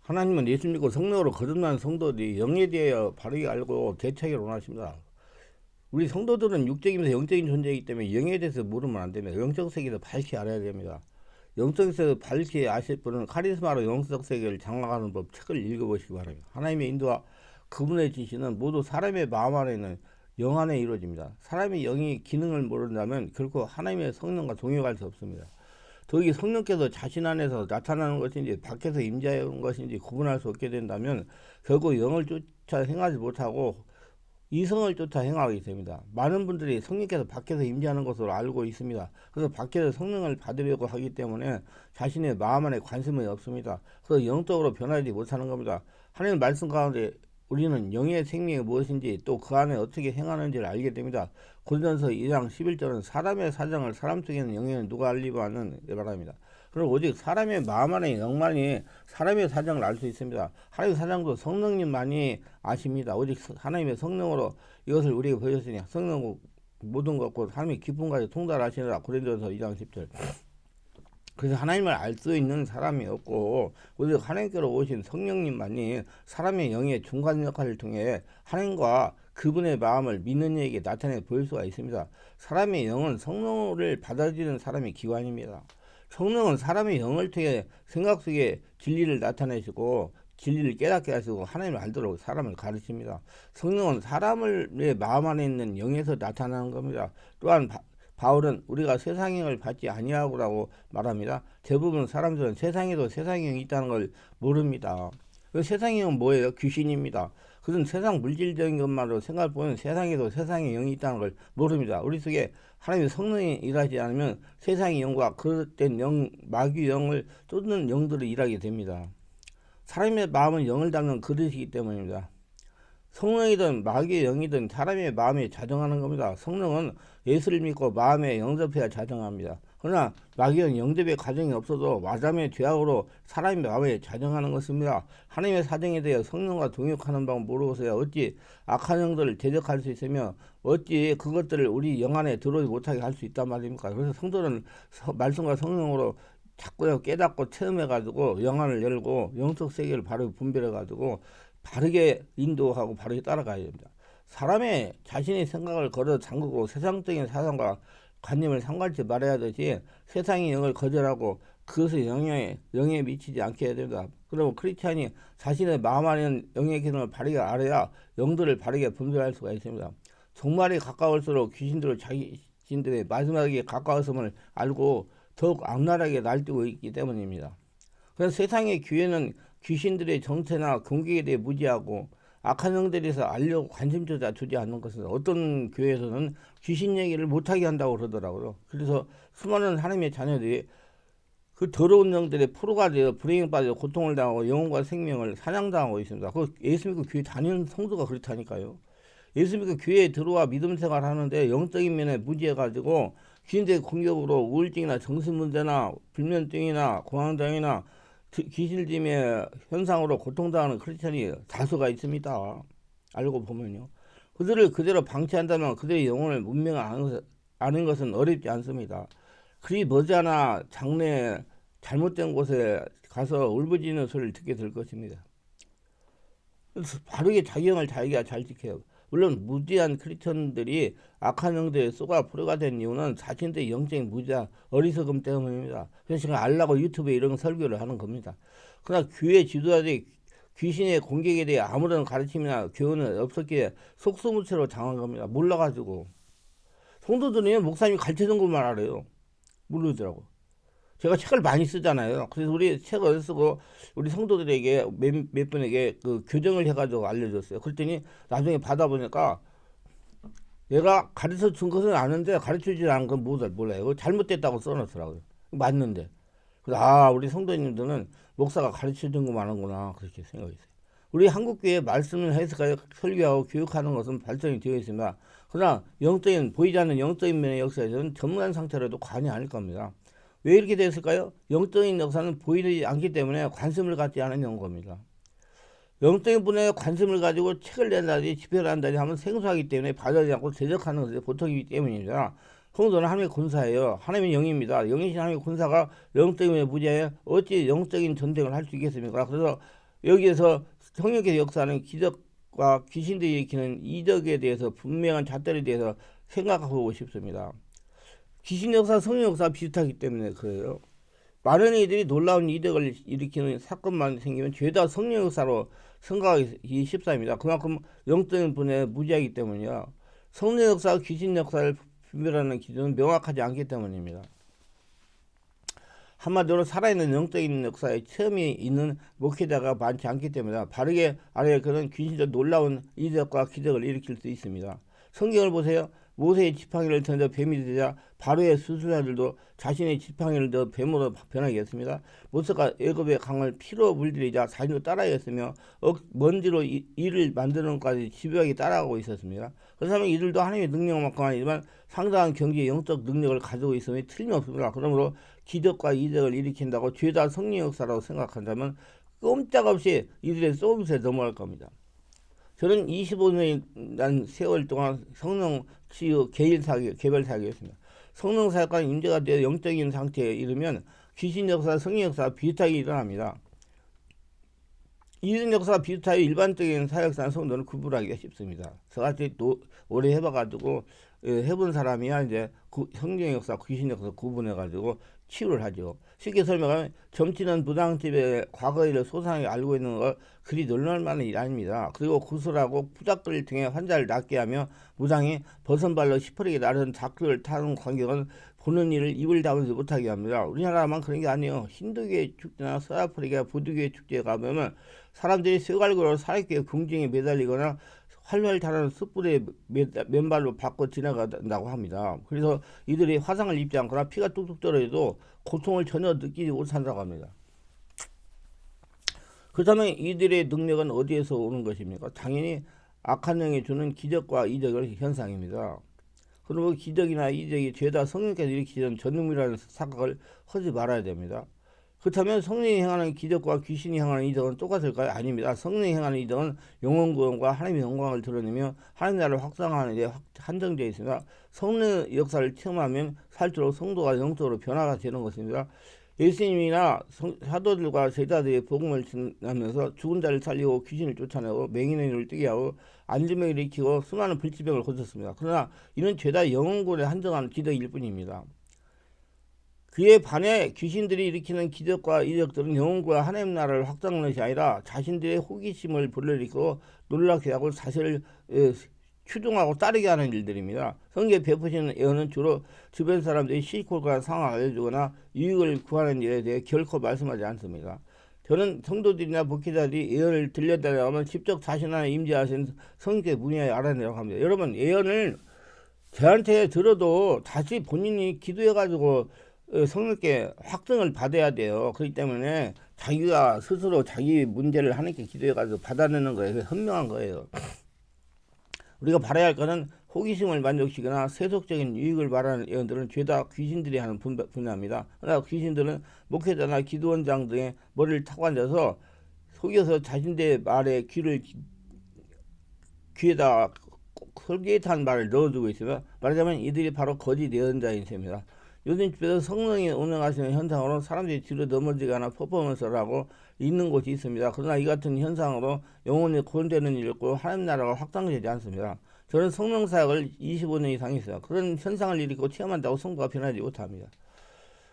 하나님은 예수 믿고 성령으로 거듭난 성도들이 영에 대하여 바르게 알고 대처하기를 원하십니다. 우리 성도들은 육적이면서 영적인 존재이기 때문에 영에 대해서 모르면 안 됩니다. 영적 세계도 밝히 알아야 됩니다. 영적 세계도 밝히 아실 분은 카리스마로 영적 세계를 장악하는 법 책을 읽어보시기 바랍니다. 하나님의 인도와 그분의 지시는 모두 사람의 마음 안에 있는 영 안에 이루어집니다. 사람의 영이 기능을 모른다면 결코 하나님의 성령과 동역할 수 없습니다. 더욱이 성령께서 자신 안에서 나타나는 것인지 밖에서 임재하는 것인지 구분할 수 없게 된다면 결국 영을 쫓아 행하지 못하고 이성을 쫓아 행하게 됩니다. 많은 분들이 성령께서 밖에서 임재하는 것으로 알고 있습니다. 그래서 밖에서 성령을 받으려고 하기 때문에 자신의 마음 안에 관심이 없습니다. 그래서 영적으로 변하지 못하는 겁니다. 하나님 말씀 가운데 우리는 영의 생명이 무엇인지 또 그 안에 어떻게 행하는지를 알게 됩니다. 고린도전서 2장 11절은 사람의 사정을 사람 속에 있는 영에는 누가 알리고 하는 말합니다. 그리고 오직 사람의 마음 안에 영만이 사람의 사정을 알 수 있습니다. 하나님의 사정도 성령님만이 아십니다. 오직 하나님의 성령으로 이것을 우리에게 보여주시니 성령 모든 것과 하나님의 기쁨까지 통달하시느라. 고린도전서 2장 10절. 그래서 하나님을 알 수 있는 사람이 없고 오직 하나님께로 오신 성령님만이 사람의 영의 중간 역할을 통해 하나님과 그분의 마음을 믿는 이에게 나타내 보일 수가 있습니다. 사람의 영은 성령을 받아들이는 사람의 기관입니다. 성령은 사람의 영을 통해 생각 속에 진리를 나타내시고 진리를 깨닫게 하시고 하나님을 알도록 사람을 가르칩니다. 성령은 사람의 마음 안에 있는 영에서 나타나는 겁니다. 또한 바울은 우리가 세상의 영을 받지 아니하고라고 말합니다. 대부분 사람들은 세상에도 세상의 영이 있다는 걸 모릅니다. 그 세상의 영은 뭐예요? 귀신입니다. 그런 세상 물질적인 것만으로 생각해 보면 세상에도 세상의 영이 있다는 걸 모릅니다. 우리 속에 하나님의 성령이 일하지 않으면 세상의 영과 그릇된 영, 마귀 영을 쫓는 영들이 일하게 됩니다. 사람의 마음은 영을 담는 그릇이기 때문입니다. 성령이든 마귀의 영이든 사람의 마음에 자정하는 겁니다. 성령은 예수를 믿고 마음에 영접해야 자정합니다. 그러나 마귀는 영접의 과정이 없어도 마담의 죄악으로 사람의 마음에 자정하는 것입니다. 하나님의 사정에 대해 성령과 동역하는 방법 모르고서야 어찌 악한 영들을 대적할 수 있으며 어찌 그것들을 우리 영 안에 들어오지 못하게 할 수 있단 말입니까? 그래서 성도는 말씀과 성령으로 자꾸 깨닫고 체험해가지고 영안을 열고 영적 세계를 바로 분별해가지고 바르게 인도하고 바르게 따라가야 됩니다. 사람의 자신의 생각을 걸어 잠그고 세상적인 사상과 관념을 상관치 말아야 하듯이 세상의 영을 거절하고 그것을 영에 미치지 않게 해야 됩니다. 그러면 크리스찬이 자신의 마음 안에 있는 영의 기능을 바르게 알아야 영들을 바르게 분별할 수가 있습니다. 종말이 가까울수록 귀신들은 자신들의 마지막에 가까웠음을 알고 더욱 악랄하게 날뛰고 있기 때문입니다. 그래서 세상의 기회는 귀신들의 정체나 공격에 대해 무지하고 악한 영들에서 알려고 관심조차 주지 않는 것은 어떤 교회에서는 귀신 얘기를 못하게 한다고 그러더라고요. 그래서 수많은 하나님의 자녀들이 그 더러운 영들의 포로가 되어 불행에 빠져 고통을 당하고 영혼과 생명을 사냥당하고 있습니다. 그 예수 믿고 교회 다니는 성도가 그렇다니까요. 예수 믿고 교회에 들어와 믿음 생활 하는데 영적인 면에 무지해가지고 귀신들의 공격으로 우울증이나 정신문제나 불면증이나 공황장애나 귀신짐의 현상으로 고통당하는 크리스천이 다수가 있습니다. 알고 보면요. 그들을 그대로 방치한다면 그들의 영혼을 문명을 아는 것은 어렵지 않습니다. 그리 머지않아 장래 잘못된 곳에 가서 울부짖는 소리를 듣게 될 것입니다. 그래서 바르게 자기 영을 자기가 잘 지켜요. 물론 무지한 크리스천들이 악한 영들에 쏘가 포로가 된 이유는 자신들의 영적인 무지한 어리석음 때문입니다. 그래서 제가 알라고 유튜브에 이런 설교를 하는 겁니다. 그러나 교회 지도자들이 귀신의 공격에 대해 아무런 가르침이나 교훈은 없었기에 속수무책으로 당한 겁니다. 몰라가지고. 성도들은 목사님이 가르쳐준 것만 알아요. 모르더라고. 제가 책을 많이 쓰잖아요. 그래서 우리 책을 쓰고 우리 성도들에게 몇 분에게 그 교정을 해가지고 알려줬어요. 그랬더니 나중에 받아보니까 내가 가르쳐 준 것은 아는데 가르쳐 주지 않은 건 몰라요. 잘못됐다고 써놨더라고요. 맞는데. 그래서 우리 성도님들은 목사가 가르쳐 준 것만 하는구나 그렇게 생각했어요. 우리 한국교회 말씀을 해석하여 설교하고 교육하는 것은 발전이 되어 있습니다. 그러나 영적인 보이지 않는 영적인 면의 역사에서는 전문한 상태로도 관이 아닐 겁니다. 왜 이렇게 됐을까요? 영적인 역사는 보이지 않기 때문에 관심을 갖지 않은 겁니다. 영적인 분야에 관심을 가지고 책을 낸다든지 집회를 한다든지 하면 생소하기 때문에 받아들이지 않고 대적하는 것이 보통이기 때문입니다. 성도는 하나님의 군사예요. 하나님의 영입니다. 영이신 하나님의 군사가 영적인 무지하에 어찌 영적인 전쟁을 할 수 있겠습니까? 그래서 여기에서 성령께서 역사하는 기적과 귀신들이 일으키는 이적에 대해서 분명한 잣대에 대해서 생각하고 싶습니다. 귀신 역사, 성령 역사 비슷하기 때문에 그래요. 많은 이들이 놀라운 이득을 일으키는 사건만 생기면 죄다 성령 역사로 생각하기 쉽습니다. 그만큼 영적인 분야에 무지하기 때문이요. 성령 역사와 귀신 역사를 분별하는 기준은 명확하지 않기 때문입니다. 한마디로 살아있는 영적인 역사에 체험이 있는 목회자가 많지 않기 때문에 바르게 알아야 그런 귀신적 놀라운 이적과 기적을 일으킬 수 있습니다. 성경을 보세요. 모세의 지팡이를 던져 뱀이 되자 바로의 수술자들도 자신의 지팡이를 더 뱀으로 변하게 했습니다. 모세가 애굽의 강을 피로 물들이자 자신도 따라했으며 먼지로 이를 만드는 것까지 집요하게 따라가고 있었습니다. 그렇다면 이들도 하나님의 능력만큼 아니지만 상당한 경지의 영적 능력을 가지고 있음이 틀림없습니다. 그러므로 기적과 이적을 일으킨다고 죄다 성령 역사라고 생각한다면 꼼짝없이 이들의 소음에 넘어갈 겁니다. 저는 25년이란 세월 동안 성령 치유 개별 사역이었습니다. 성령 사역과 임재가 되어 영적인 상태에 이르면 귀신 역사, 성령 역사가 비슷하게 일어납니다. 이런 역사가 비슷하여 일반적인 사역사는 성도는 구분하기가 쉽습니다. 저같이 오래 해봐가지고 해본 사람이야 이제 성령 역사, 귀신 역사 구분해가지고 치유를 하죠. 쉽게 설명하면 점치는 무당집의 과거의 일을 소상하게 알고 있는 걸 그리 놀랄 만한 일 아닙니다. 그리고 구슬하고 푸닥거리를 통해 환자를 낫게 하며 무당이 버선발로 시퍼리게 나르는 다크를 타는 광경은 보는 일을 입을 다물지 못하게 합니다. 우리나라만 그런 게 아니에요. 힌두교의 축제나 서아프리카 부두교의 축제에 가보면 사람들이 쇠갈고로 살아있게 궁중에 매달리거나 활활 타는 숯불에 맨발로 밟고 지나간다고 합니다. 그래서 이들이 화상을 입지 않거나 피가 뚝뚝 떨어져도 고통을 전혀 느끼지 못한다고 합니다. 그렇다면 이들의 능력은 어디에서 오는 것입니까? 당연히 악한 영이 주는 기적과 이적의 현상입니다. 그리고 기적이나 이적이 죄다 성령께서 일으키는 전능이라는 착각을 하지 말아야 됩니다. 그렇다면 성령이 행하는 기적과 귀신이 행하는 이적은 똑같을까요? 아닙니다. 성령이 행하는 이적은 영원 구원과 하나님의 영광을 드러내며 하나님 나라를 확장하는 데 한정되어 있습니다. 성령의 역사를 체험하면 살도록 성도가 영적으로 변화가 되는 것입니다. 예수님이나 사도들과 제자들이 복음을 전하면서 죽은 자를 살리고 귀신을 쫓아내고 맹인의 눈을 뜨게 하고 안진병을 일으키고 수많은 불치병을 고쳤습니다. 그러나 이는 죄다 영혼군에 한정한 기적일 뿐입니다. 그에 반해 귀신들이 일으키는 기적과 이적들은 영혼과 하나님 나라를 확장하는 것이 아니라 자신들의 호기심을 불러일으키고 놀라게 하고 사실을 추종하고 따르게 하는 일들입니다. 성경에 베푸시는 예언은 주로 주변 사람들이 싫고 그런 상황을 알려주거나 유익을 구하는 일에 대해 결코 말씀하지 않습니다. 저는 성도들이나 목회자들이 예언을 들려달라고 하면 직접 자신 안에 임재하신 성령께 문의하여 알아내라고 합니다. 여러분, 예언을 저한테 들어도 다시 본인이 기도해가지고 성령께 확증을 받아야 돼요. 그렇기 때문에 자기가 스스로 자기 문제를 하나님께 기도해가지고 받아내는 거예요. 현명한 거예요. 우리가 바라야 할 것은 호기심을 만족시키거나 세속적인 유익을 말하는 예언들은 죄다 귀신들이 하는 분야입니다. 그러나 귀신들은 목회자나 기도원장 등의 머리를 타고 앉아서 속여서 자신들의 말에 귀에다 솔깃한 말을 넣어주고 있으며 말하자면 이들이 바로 거짓 예언자인 셈입니다. 요즘 집에서 성령이 운행하시는 현상으로 사람들이 뒤로 넘어지거나 퍼포먼스를 하고 있는 곳이 있습니다. 그러나 이 같은 현상으로 영혼이 구원되는 일이 없고 하나님 나라가 확장되지 않습니다. 저는 성령 사역을 25년 이상 했어요. 그런 현상을 일으키고 체험한다고 성도가 변하지 못합니다.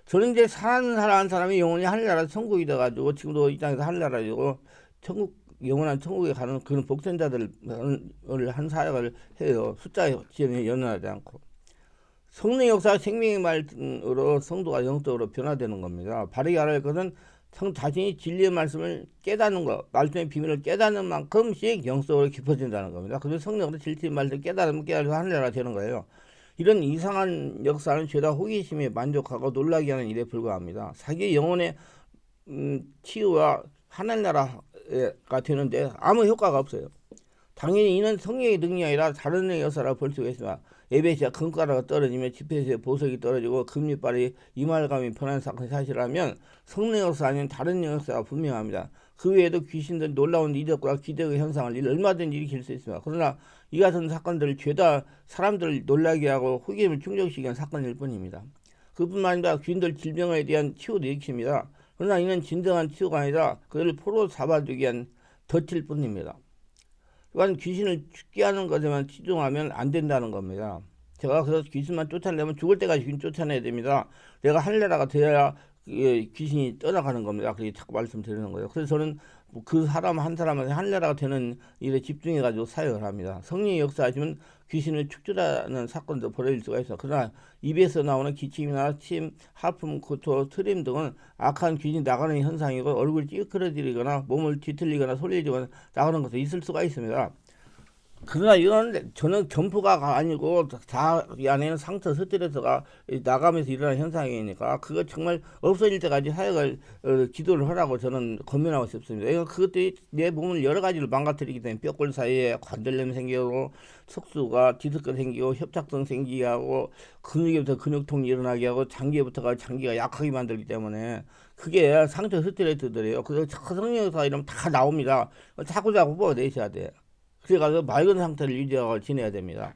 저는 이제 살아가는 사람이 영혼이 하늘나라 천국이 돼가지고 지금도 이 땅에서 하늘나라이고 영원한 천국에 가는 그런 복전자들을 한 사역을 해요. 숫자 지연에 연연하지 않고. 성령 역사 생명의 말으로 성도가 영적으로 변화되는 겁니다. 바르게 알아야 할 것은 자신이 진리의 말씀을 깨닫는 것, 말씀의 비밀을 깨닫는 만큼씩 영적으로 깊어진다는 겁니다. 그래서 성령으로 진리의 말씀을 깨달으면 하늘나라가 되는 거예요. 이런 이상한 역사는 죄다 호기심에 만족하고 놀라게 하는 일에 불과합니다. 자기 영혼의 치유와 하늘나라가 되는데 아무 효과가 없어요. 당연히 이는 성령의 능력이 아니라 다른 영의 역사라 볼 수가 있습니다. 에베시아 금가루가 떨어지며 지폐에서 보석이 떨어지고 금리빨이 이말감이 변한 사실이라면 성령 역사 아닌 다른 역사가 분명합니다. 그 외에도 귀신들 놀라운 이적과 기적의 현상을 얼마든지 일으킬 수 있습니다. 그러나 이 같은 사건들을 죄다 사람들을 놀라게 하고 호기심을 충족시키는 사건일 뿐입니다. 그뿐만 아니라 귀신들 질병에 대한 치유도 일으킵니다. 그러나 이는 진정한 치유가 아니라 그를 포로 잡아두기 위한 덫일 뿐입니다. 또한 귀신을 죽게 하는 것에만 치중하면 안 된다는 겁니다. 제가 그래서 귀신만 쫓아내면 죽을 때까지 귀신 쫓아내야 됩니다. 내가 하늘나라가 되어야 귀신이 떠나가는 겁니다. 그렇게 자꾸 말씀드리는 거예요. 그래서 저는 그 사람 한 사람한테 하늘나라가 되는 일에 집중해가지고 사역을 합니다. 성령이 역사하시면 귀신을 축출하는 사건도 벌어질 수가 있어. 그러나 입에서 나오는 기침이나 침, 하품, 구토, 트림 등은 악한 귀신이 나가는 현상이고 얼굴이 찌그러지거나 몸을 뒤틀리거나 소리를 지거나 나가는 것도 있을 수가 있습니다. 그러나 이건 저는 점프가 아니고 자기 안에는 상처 스트레스가 나가면서 일어나는 현상이니까 그거 정말 없어질 때까지 사역을 기도를 하라고 저는 권면하고 싶습니다. 이건 그것들이 내 몸을 여러 가지로 망가뜨리기 때문에 뼈골 사이에 관절염 생기고 석수가 디스크 생기고 협착성 생기게 하고 근육에부터 근육통이 일어나게 하고 장기부터가 장기가 약하게 만들기 때문에 그게 상처 스트레스들이에요. 그래서 성령사 이러면 다 나옵니다. 자꾸자꾸 뽑아내셔야 돼. 그래가지고 맑은 상태를 유지하고 지내야 됩니다.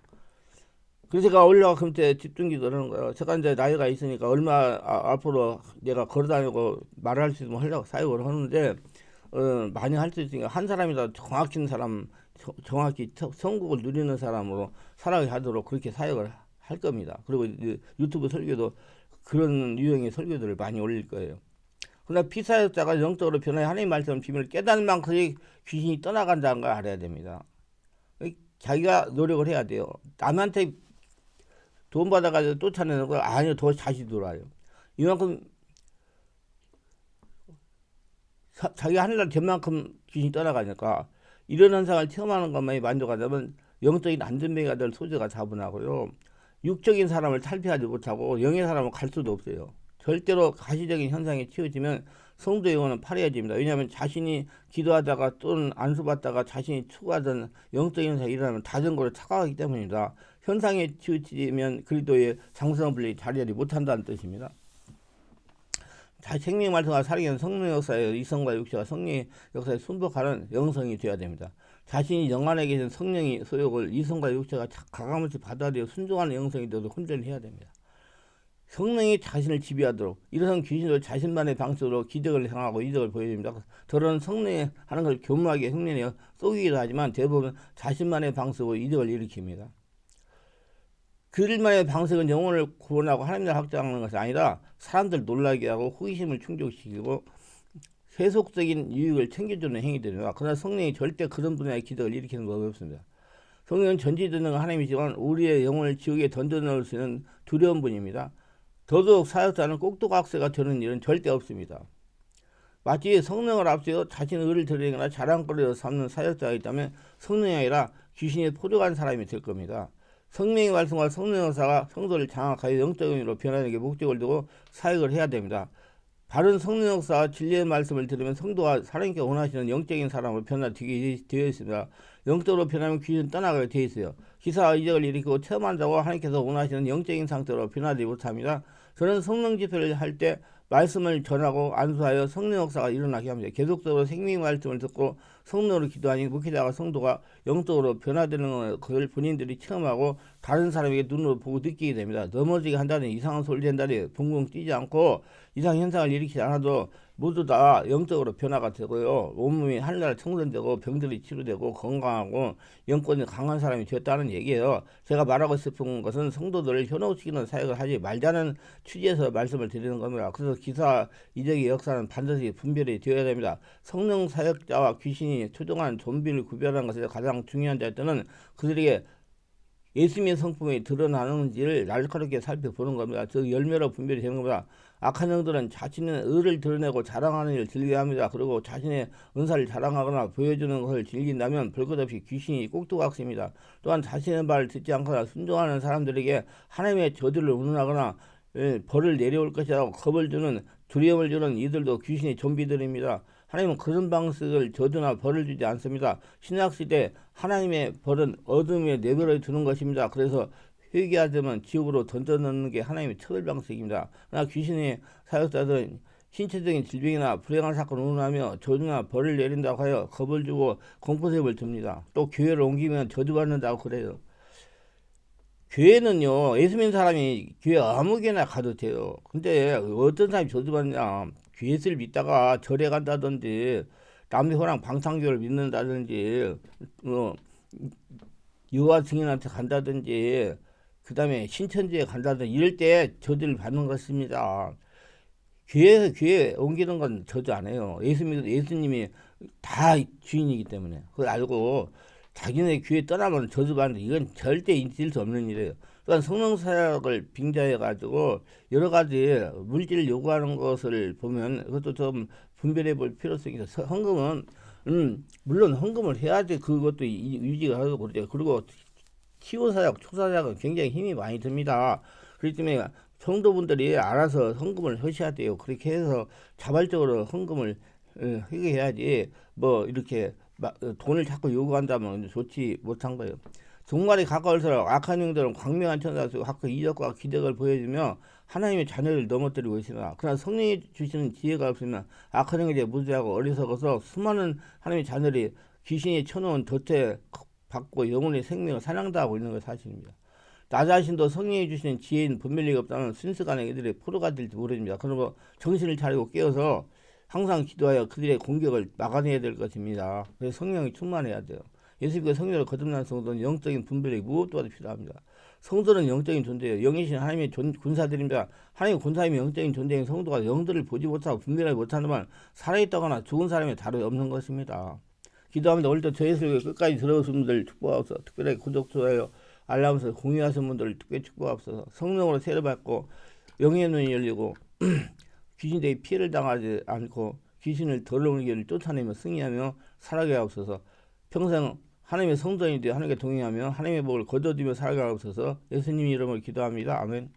그래서 제가 올라가 그때 집중기도를 하는 거예요. 제가 이제 나이가 있으니까 얼마 앞으로 내가 걸어다니고 말할 수 있으면 하려고 사역을 하는데 많이 할 수 있으니까 한 사람이라도 정확한 사람, 정확히 천국을 누리는 사람으로 살아가게 하도록 그렇게 사역을 할 겁니다. 그리고 유튜브 설교도 그런 유형의 설교들을 많이 올릴 거예요. 그러나 피사역자가 영적으로 변화해 하나님의 말씀 비밀을 깨닫는 만큼 귀신이 떠나간다는 걸 알아야 됩니다. 자기가 노력을 해야 돼요. 남한테 돈 받아가지고 쫓아내는 거 아니요. 더 다시 돌아요. 이만큼 자기가 하늘날 된 만큼 귀신이 떠나가니까 이런 현상을 체험하는 것만이 만족하자면 영적인 안전뱅이가 될 소재가 자분하고요. 육적인 사람을 탈피하지 못하고 영의 사람은 갈 수도 없어요. 절대로 가시적인 현상이 치워지면 성도의 영혼은 파래해집니다. 왜냐하면 자신이 기도하다가 또는 안수받다가 자신이 추구하던 영적인 현상이 일어나면 다전거로 착각하기 때문입니다. 현상이 치워지면 그리스도의 장성한 분량이 자리하지 못한다는 뜻입니다. 생명의 말씀과 살아계는 성령 역사의 이성과 육체가 성령의 역사에 순복하는 영성이 되어야 됩니다. 자신이 영 안에 계신 성령의 소욕을 이성과 육체가 가감없이 받아들여 순종하는 영성이 되도록 훈련을 해야 됩니다. 성령이 자신을 지배하도록 이러한 귀신도 자신만의 방식으로 기적을 행하고 이적을 보여줍니다. 저런 성령이 하는 걸 교묘하게 흉내내어 쏘기도 하지만 대부분 자신만의 방식으로 이적을 일으킵니다. 그들만의 방식은 영혼을 구원하고 하나님을 확장하는 것이 아니라 사람들 놀라게 하고 호기심을 충족시키고 세속적인 유익을 챙겨주는 행위들입니다. 그러나 성령이 절대 그런 분야의 기적을 일으키는 법이 없습니다. 성령은 전지전능한 하나님이지만 우리의 영혼을 지옥에 던져넣을 수 있는 두려운 분입니다. 더더욱 사역자는 꼭두각세가 되는 일은 절대 없습니다. 마치 성령을 앞세워 자신의 의를 드러내거나 자랑거리로 삼는 사역자가 있다면 성령이 아니라 귀신에 포도간 사람이 될 겁니다. 성령의 말씀과 성령 역사가 성도를 장악하여 영적인 의미로 변화하는 게 목적을 두고 사역을 해야 됩니다. 바른 성령 역사와 진리의 말씀을 들으면 성도가 하나님께 원하시는 영적인 사람으로 변화되게 되어 있습니다. 영적으로 변하면 귀신은 떠나가게 되어 있어요. 기사와 이적을 일으키고 체험한다고 하나님께서 원하시는 영적인 상태로 변화되지 못합니다. 저는 성령 집회를 할 때 말씀을 전하고 안수하여 성령 역사가 일어나게 합니다. 계속적으로 생명의 말씀을 듣고 성령으로 기도하니 목회자가 성도가 영적으로 변화되는 것을 본인들이 체험하고 다른 사람에게 눈으로 보고 느끼게 됩니다. 넘어지게 한다니 이상한 소리 된다니 붕붕 뛰지 않고 이상 현상을 일으키지 않아도 모두 다 영적으로 변화가 되고요. 온몸이 하늘나라 청산되고 병들이 치료되고 건강하고 영권이 강한 사람이 되었다는 얘기예요. 제가 말하고 싶은 것은 성도들을 현혹시키는 사역을 하지 말자는 취지에서 말씀을 드리는 겁니다. 그래서 기사 이적의 역사는 반드시 분별이 되어야 됩니다. 성령 사역자와 귀신이 초종한 좀비를 구별하는 것에 가장 중요한 데는 그들에게 예수님의 성품이 드러나는지를 날카롭게 살펴보는 겁니다. 즉 열매로 분별이 되는 겁니다. 악한 영들은 자신의 의를 드러내고 자랑하는 일을 즐겨합니다. 그리고 자신의 은사를 자랑하거나 보여주는 것을 즐긴다면 별것없이 귀신이 꼭두각시입니다. 또한 자신의 말을 듣지 않거나 순종하는 사람들에게 하나님의 저주를 운운하거나 벌을 내려올 것이라고 겁을 주는 두려움을 주는 이들도 귀신의 좀비들입니다. 하나님은 그런 방식을 저주나 벌을 주지 않습니다. 신약시대 하나님의 벌은 어둠에 내버려 두는 것입니다. 그래서 회개하자면 지옥으로 던져넣는 게 하나님의 처벌 방식입니다. 그러나 귀신의 사역자들은 신체적인 질병이나 불행한 사건을 운운하며 저주나 벌을 내린다고 하여 겁을 주고 공포심을 듭니다. 또 교회를 옮기면 저주받는다고 그래요. 교회는요, 예수 믿는 사람이 교회 아무 개나 가도 돼요. 근데 어떤 사람이 저주받냐? 예수를 믿다가 절에 간다든지 남녀호랑 방탕교를 믿는다든지 여호와 증인한테 간다든지 그다음에 신천지에 간다든지 이럴 때 저주를 받는 것입니다. 교회에서 교회 옮기는 건 저주 안 해요. 예수님이 다 주인이기 때문에 그걸 알고 자기네 교회 떠나면 저주받는데 이건 절대 있을 수 없는 일이에요. 그러니까 성령 사역을 빙자해 가지고 여러 가지 물질을 요구하는 것을 보면 그것도 좀 분별해 볼 필요성이 있어요. 헌금은 물론 헌금을 해야지 그것도 유지가 하고 그러죠. 그리고 치유사역, 초사역은 굉장히 힘이 많이 듭니다. 그렇기 때문에 성도분들이 알아서 헌금을 하셔야 돼요. 그렇게 해서 자발적으로 헌금을 하게 해야지 뭐 이렇게 돈을 자꾸 요구한다면 좋지 못한 거예요. 종말이 가까울수록 악한 영들은 광명한 천사수 하고 이적과 기적을 보여주며 하나님의 자녀를 넘어뜨리고 있으나 그러나 성령이 주시는 지혜가 없으면 악한 영에 무지하고 어리석어서 수많은 하나님의 자녀들이 귀신이 쳐놓은 덫에 받고 영혼의 생명을 사냥당하고 있는 것 사실입니다. 나 자신도 성령이 주시는 지혜인 분별리가 없다면 순식간에 이들의 포로가 될지 모릅니다. 그러므로 정신을 차리고 깨어서 항상 기도하여 그들의 공격을 막아내야 될 것입니다. 그래서 성령이 충만해야 돼요. 예수님과 성령을 거듭난 성도는 영적인 분별이 무엇보다도 필요합니다. 성도는 영적인 존재예요. 영이신 하나님의 군사들입니다. 하나님의 군사임이 영적인 존재인 성도가 영들을 보지 못하고 분별하지 못한다면 살아있다거나 죽은 사람이 다름이 없는 것입니다. 기도합니다. 오늘도 저 예수를 끝까지 들어오신 분들 축복하옵소서. 특별히 구독, 좋아요, 알람 설정 공유하신 분들 특별히 축복하옵소서. 성령으로 세례받고 영의 눈이 열리고 귀신들이 피해를 당하지 않고 귀신을 더러운 길을 쫓아내며 승리하며 살아가게 하옵소서. 평생 하나님의 성전이 되어 하나님께 동행하며 하나님의 복을 거둬들이며 살아가게 하옵소서. 예수님 이름으로 기도합니다. 아멘.